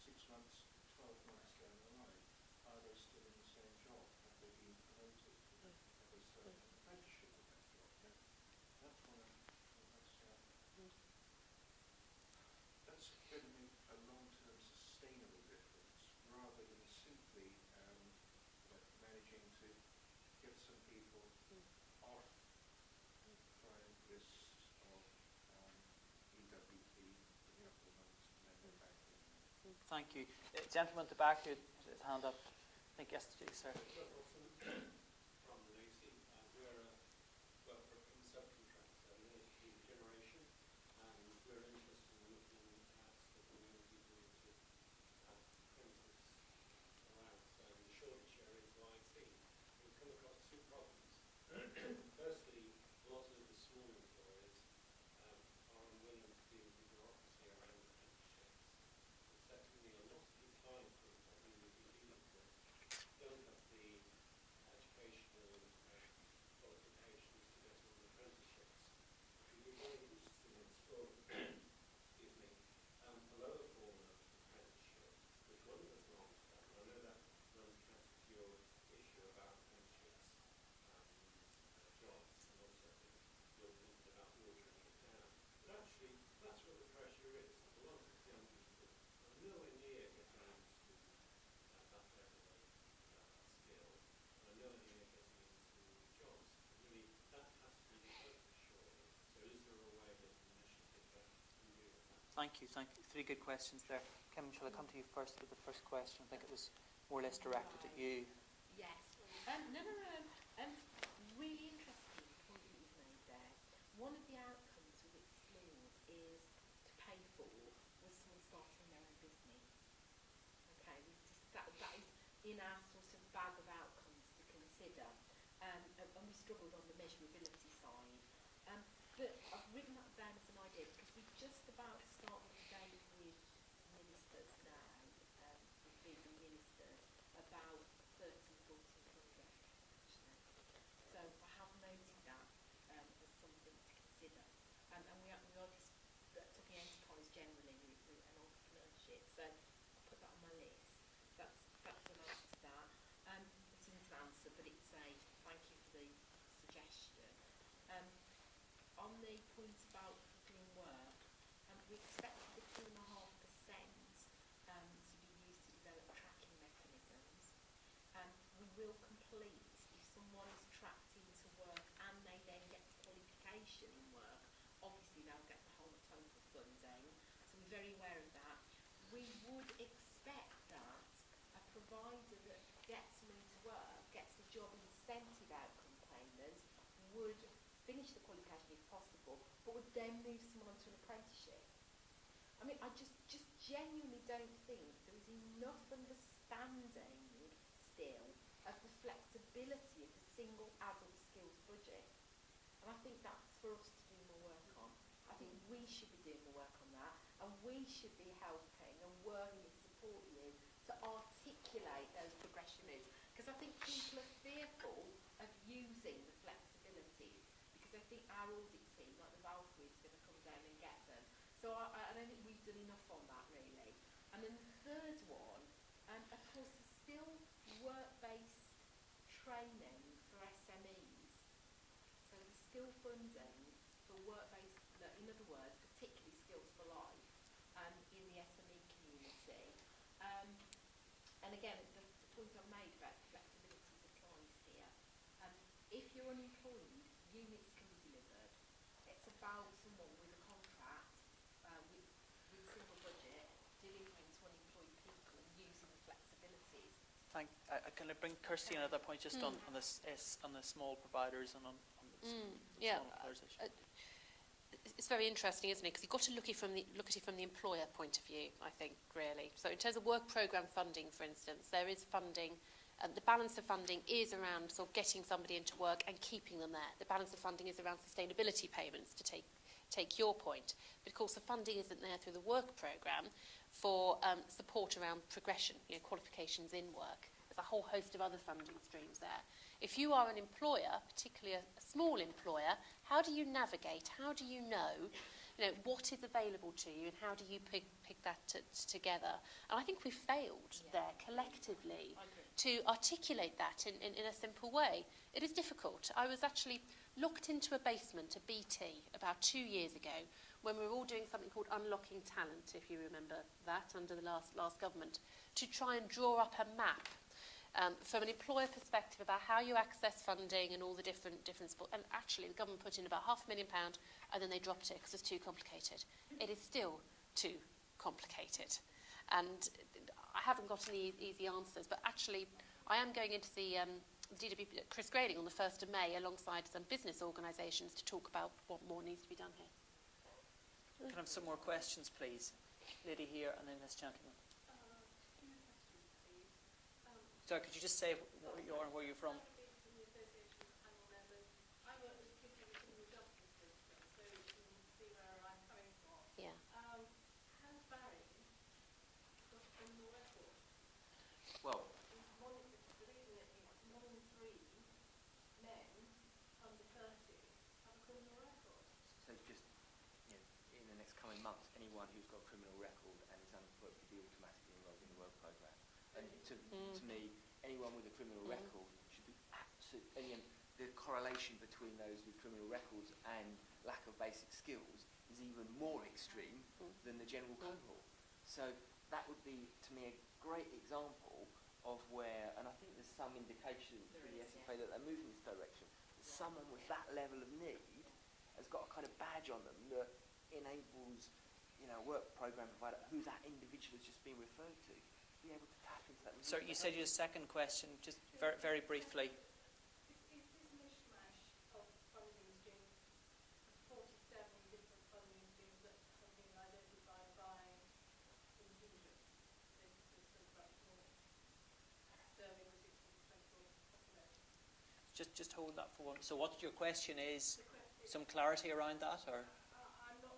6 months, 12 months down the line. Are they still in the same job? Have they been promoted? Have they started an apprenticeship in that job? That's that's going to make a long-term sustainable difference rather than simply managing to get some people off the client list of EWP for a couple of months and then they're back in. Thank you. Gentleman at the back who had his hand up, I think yesterday, sir. From Lucy, we're well, for a subcontractor, energy generation, and we're interested in looking at supporting young people to have apprentices around. So the shortage areas of IT. We've come across 2 problems. Firstly, a lot of the small employers are unwilling to deal with the bureaucracy around apprenticeships. And secondly, a lot of the client group that we would be dealing with don't have the thank you. Three good questions there. Kim, shall I come to you first with the first question? I think it was more or less directed at you. Yes. No. Really interesting point that you've made there. One of the outcomes we've explored is to pay for was someone starting their own business. Okay, that is in our sort of bag of outcomes to consider, and we struggled on the measurability side. But I've written that down as an idea because we're just about to start an debate with ministers now, with busy ministers, about 13, 14 projects, actually. So I have noted that as something to consider. And we are just talking enterprise generally with an entrepreneurship. So I'll put that on my list. That's an answer to that. It isn't an answer, but it's a thank you for the suggestion. On the point about doing work, we expected the 2.5% to be used to develop tracking mechanisms. We will complete, if someone is tracked into work and they then get qualification in work, obviously they'll get the whole total funding. So we're very aware of that. We would expect that a provider that gets them into work, gets the job incentive outcome payment, would finish the qualification if possible, but would then move someone onto an apprenticeship. I mean, I just genuinely don't think there is enough understanding still of the flexibility of the single adult skills budget. And I think that's for us to do more work on. I think we should be doing more work on that, and we should be helping and working to support you to articulate those progression moves. Because I think people are fearful of using the flexibilities, because I think our audit team, like the Valkyrie, is going to come down and get them. So I don't think we've done enough on that, really. And then the third one, of course, there's still work-based training for SMEs. So there's still funding for work-based, in other words, particularly skills for life in the SME community. And again, the point I've made about flexibility applies here. If you're unemployed, units can be delivered. It's about someone with a contract, with a simple budget, delivering to unemployed people and using the flexibilities. Can I bring Kirsty another point just on the small providers and on the small employers issue? It's very interesting, isn't it? Because you've got to look at it from the employer point of view, I think, really. So in terms of work programme funding, for instance, there is funding. The balance of funding is around sort of getting somebody into work and keeping them there. The balance of funding is around sustainability payments, to take your point. But of course, the funding isn't there through the work programme for support around progression, qualifications in work. There's a whole host of other funding streams there. If you are an employer, particularly a small employer, how do you navigate? How do you know what is available to you, and how do you pick that together? And I think we've failed there collectively to articulate that in a simple way. It is difficult. I was actually locked into a basement, a BT, about 2 years ago, when we were all doing something called Unlocking Talent, if you remember that, under the last government, to try and draw up a map from an employer perspective about how you access funding and all the different support. And actually, the government put in about £500,000, and then they dropped it because it's too complicated. It is still too complicated. And I haven't got any easy answers, but actually, I am going into the DWP Chris Grading on the 1st of May alongside some business organisations to talk about what more needs to be done here. Can I have some more questions, please? Lady here, and then this gentleman. Sorry, could you just say where you are and where you're from? Yeah. Well, so just in the next coming months, anyone who's got a criminal record and is unemployed will be automatically enrolled in the work programme. And to me, anyone with a criminal record should be absolutely. The correlation between those with criminal records and lack of basic skills is even more extreme than the general cohort. So that would be, to me, a great example of where, and I think there's some indication through the SFA that they're moving in this direction. Someone with that level of need has got a kind of badge on them that enables work program provider, who that individual has just been referred to, be able to tap into that. So you said your second question, just very, very briefly. Is this mishmash of funding streams, 47 different funding streams that have been identified by Ingeus, this contract morning, serving the 16 to 24 population? Just hold that for one. So what your question is, The question, some clarity around that, or? I'm not.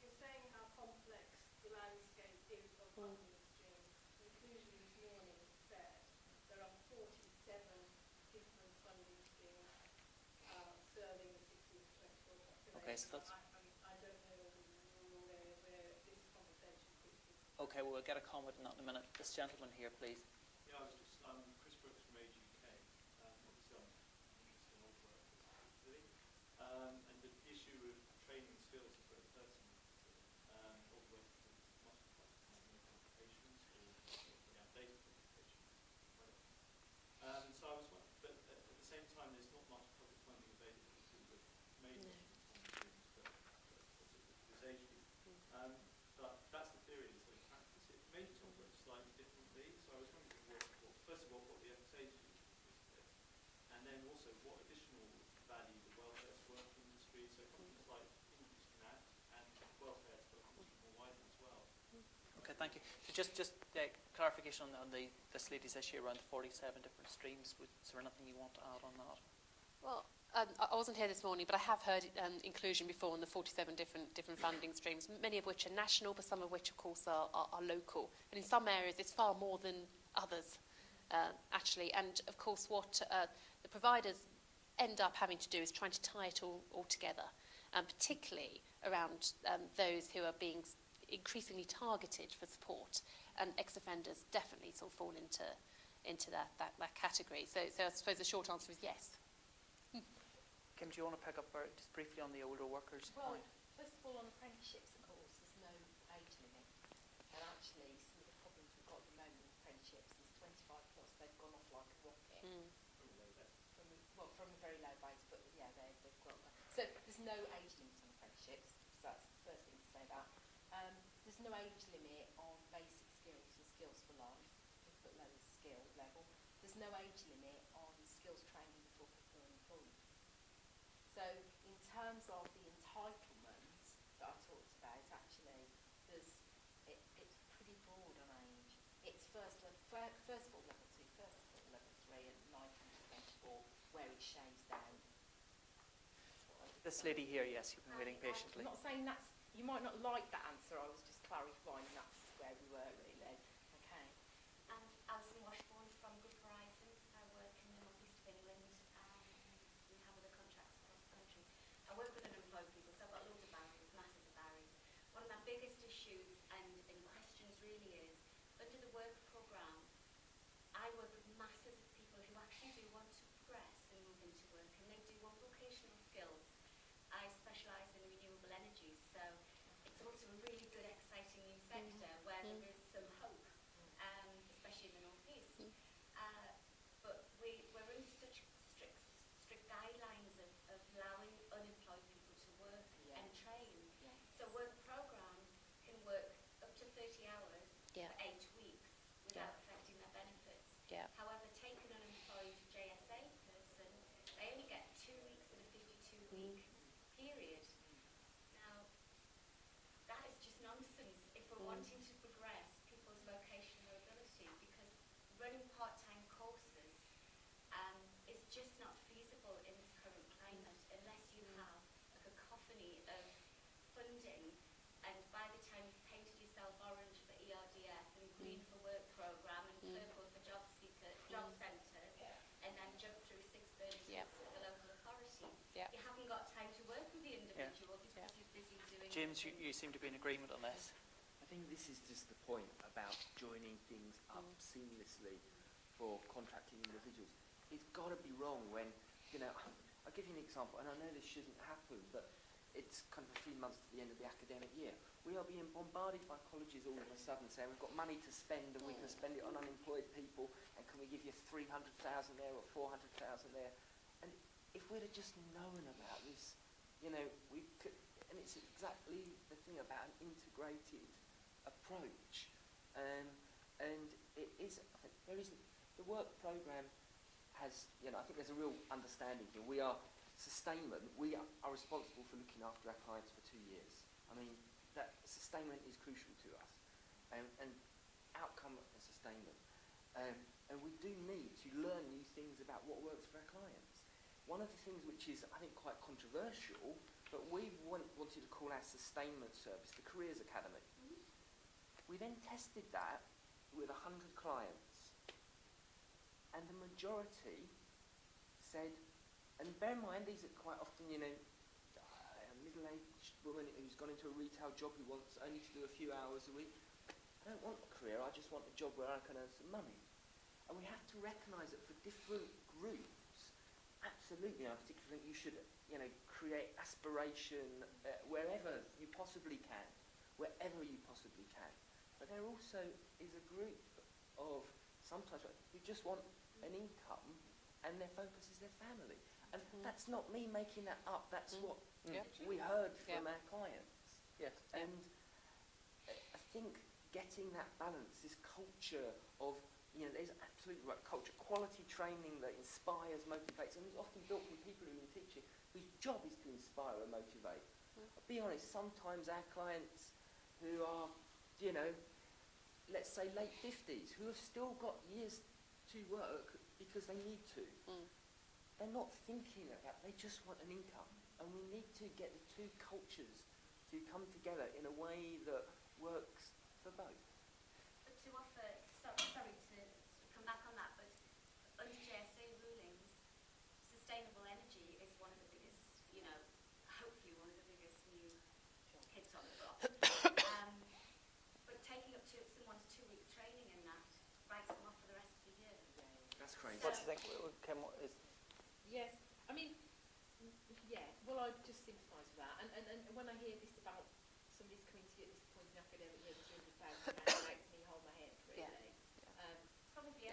You're saying how complex the landscape is of funding streams. Inclusion this morning said there are 47 different funding streams serving the 16 to 24 population. Okay, so that's. I don't know whether you're aware where this conversation could be. Okay, well, we'll get a comment on that in a minute. This gentleman here, please. Yeah, I was just, Chris Brooks from Age UK. Obviously, I'm interested in old work, particularly. And the issue of training skills for a person, old work must be quite common qualifications or pretty outdated qualifications. So I was wondering, but at the same time, there's not much public funding available to the major students, but this age group. But that's the theory, so in practice, it may operate slightly differently. So I was wondering, first of all, what the FSA is this, and then also what additional value the welfare work industry, so companies like Ingeus can add, and welfare work industry more widely as well. Okay, thank you. So just clarification on this lady's issue around 47 different streams. Is there anything you want to add on that? Well, I wasn't here this morning, but I have heard inclusion before on the 47 different funding streams, many of which are national, but some of which, of course, are local. And in some areas, it's far more than others, actually. And, of course, what the providers end up having to do is trying to tie it all together, particularly around those who are being increasingly targeted for support. And ex-offenders definitely sort of fall into that category. So I suppose the short answer is yes. Kim, do you want to pick up just briefly on the older workers Well, point? first of all, on apprenticeships, of course, there's no age limit. And actually, some of the problems we've got at the moment with apprenticeships is 25 plus, they've gone off like a rocket. From a very low base, but yeah, they've got that. So there's no age limit on apprenticeships, so that's the first thing to say that. There's no age limit on basic skills and skills for life, people at lower skill level. There's no age limit on skills training before people are employed. So in terms of the entitlement that I talked about, actually, it's pretty broad on age. It's first of all level 2, first of all level 3, and 924, where it shaves down. This lady here, yes, you've been waiting patiently. I'm not saying you might not like that answer, I was just clarifying that's where we were really. Okay. Alison Washbourne from Good Horizon. I work in the north east of England. We have other contracts across the country. I work with unemployed people, so I've got loads of barriers, masses of barriers. One of my biggest issues and questions really is, under the work programme, I work with masses of people who actually do want to progress and move into work, and they do want vocational skills. I specialise in renewable energies, so it's also a really good, exciting new sector where there is some hope, especially in the north east. But we're under such strict guidelines of allowing unemployed people to work and train. Yeah. So work programme can work up to 30 hours Yeah. for 8 weeks without affecting their benefits. Yeah. However, take an unemployed JSA person, they only get 2 weeks in a 52-week period. Now, that is just nonsense if we're wanting to progress people's vocational ability, because running part-time courses is just not feasible in this current climate unless you have a cacophony of funding, and by the time you've painted yourself orange for ERDF and green for work programme and purple for job centres, and then jump through 6 burning hoops with the local authority. Yeah. You haven't got time to work with the individual because you're busy doing... James, you seem to be in agreement on this. I think this is just the point about joining things up seamlessly for contracting individuals. It's got to be wrong when, I'll give you an example, and I know this shouldn't happen, but it's kind of a few months to the end of the academic year. We are being bombarded by colleges all of a sudden saying we've got money to spend and we can spend it on unemployed people, and can we give you 300,000 there or 400,000 there? And if we'd have just known about this, we could, and it's exactly the thing about an integrated approach. And it is, I think, the work programme has, I think there's a real understanding here. We are sustainment. We are responsible for looking after our clients for 2 years. I mean, that sustainment is crucial to us, and outcome and sustainment. And we do need to learn new things about what works for our clients. One of the things which is, I think, quite controversial, but we wanted to call our sustainment service the Careers Academy. We then tested that with 100 clients, and the majority said, and bear in mind these are quite often, a middle-aged woman who's gone into a retail job who wants only to do a few hours a week. I don't want a career, I just want a job where I can earn some money. And we have to recognise that for different groups, absolutely, I particularly think you should, create aspiration wherever you possibly can, wherever you possibly can. But there also is a group of sometimes who just want an income and their focus is their family. And that's not me making that up, that's what we heard from our clients. Yes. And I think getting that balance, this culture of, there's absolutely right culture, quality training that inspires, motivates, and is often built from people who are in teaching, whose job is to inspire and motivate. I'll be honest, sometimes our clients who are, let's say late 50s, who have still got years to work because they need to, they're not thinking about, they just want an income. And we need to get the two cultures to come together in a way that works for both. But to offer, sorry to come back on that, but under JSA rulings, sustainable energy is one of the biggest, hopefully one of the biggest new hits on the block. But taking up to someone's 2-week training in that writes them off for the rest of the year. That's crazy. What do you think, Kim? Yes, I mean, well, I just sympathise with that. And when I hear this about somebody's coming to you at this point in academic year, £200,000, it makes me hold my head, really.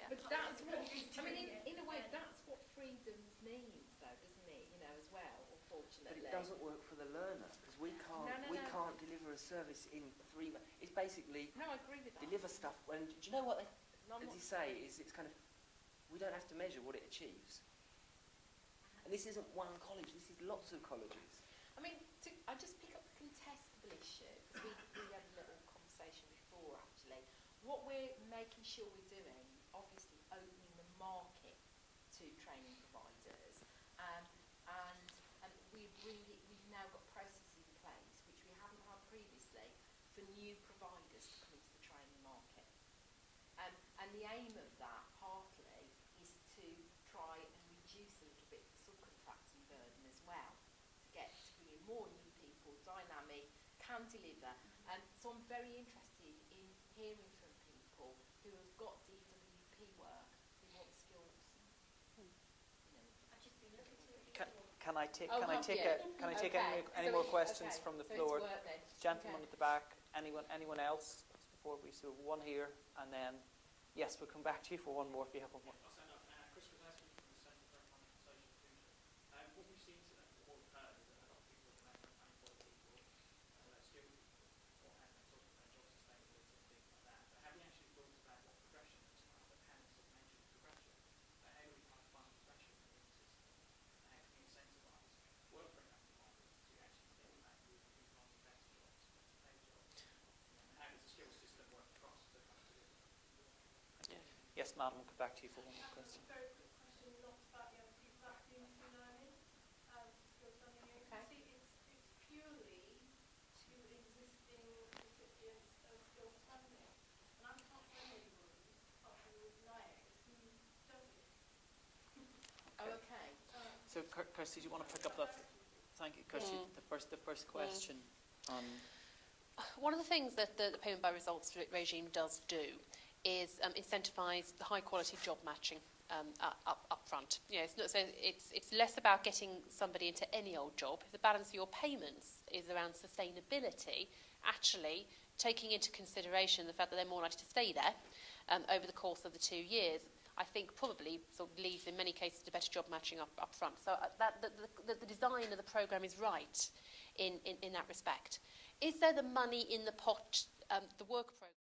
But that's what, in a way, that's what freedom means, though, doesn't it? As well, unfortunately. But it doesn't work for the learner, because we can't deliver a service in 3 months. It's basically I agree with that. deliver stuff. And do you know what they say? Is it's kind of, we don't have to measure what it achieves. And this isn't one college, this is lots of colleges. I mean, I just pick up the contestable issue, because we had a little conversation before, actually. What we're making sure we're doing, obviously opening the market to training providers, and we've now got processes in place, which we haven't had previously, for new providers to come into the training market. And the aim of that, partly, is to try and reduce a little bit the subcontracting burden as well, to bring in more new people, dynamic, can deliver. And so I'm very interested in hearing from people who have got DWP work, who want skills. I've just been looking to Can I take any more questions from the floor? Gentleman at the back. Anyone else before we so one here, and then yes, we'll come back to you for one more if you have one more. Chris, can I ask you from the Centre for Economic and Social Inclusion? What we've seen today, what we've heard, is that a lot of people have been unemployed people, skilled people, or have been talking about job sustainability and things like that. But have you actually thought about what progression looks like? But Hannah sort of mentioned progression. How do we kind of fund progression within the system? And how can we incentivise work program providers to actually stimulate people onto better jobs, better paid jobs? And how does the skills system work across the country? Yes, madam, we'll come back to you for one more question. Very quick question, not about the other people back into learning, skills learning. You can see it's purely to existing recipients of skills funding. And I can't find anyone, apart from Nyack, who does it. Okay. So, Kirsty, do you want to pick up that? Thank you, Kirsty. The first question. One of the things that the payment by results regime does do is incentivise the high quality job matching up front. It's less about getting somebody into any old job. If the balance of your payments is around sustainability, actually taking into consideration the fact that they're more likely to stay there over the course of the 2 years, I think probably sort of leads in many cases to better job matching up front. So the design of the programme is right in that respect. Is there the money in the pot, the work programme?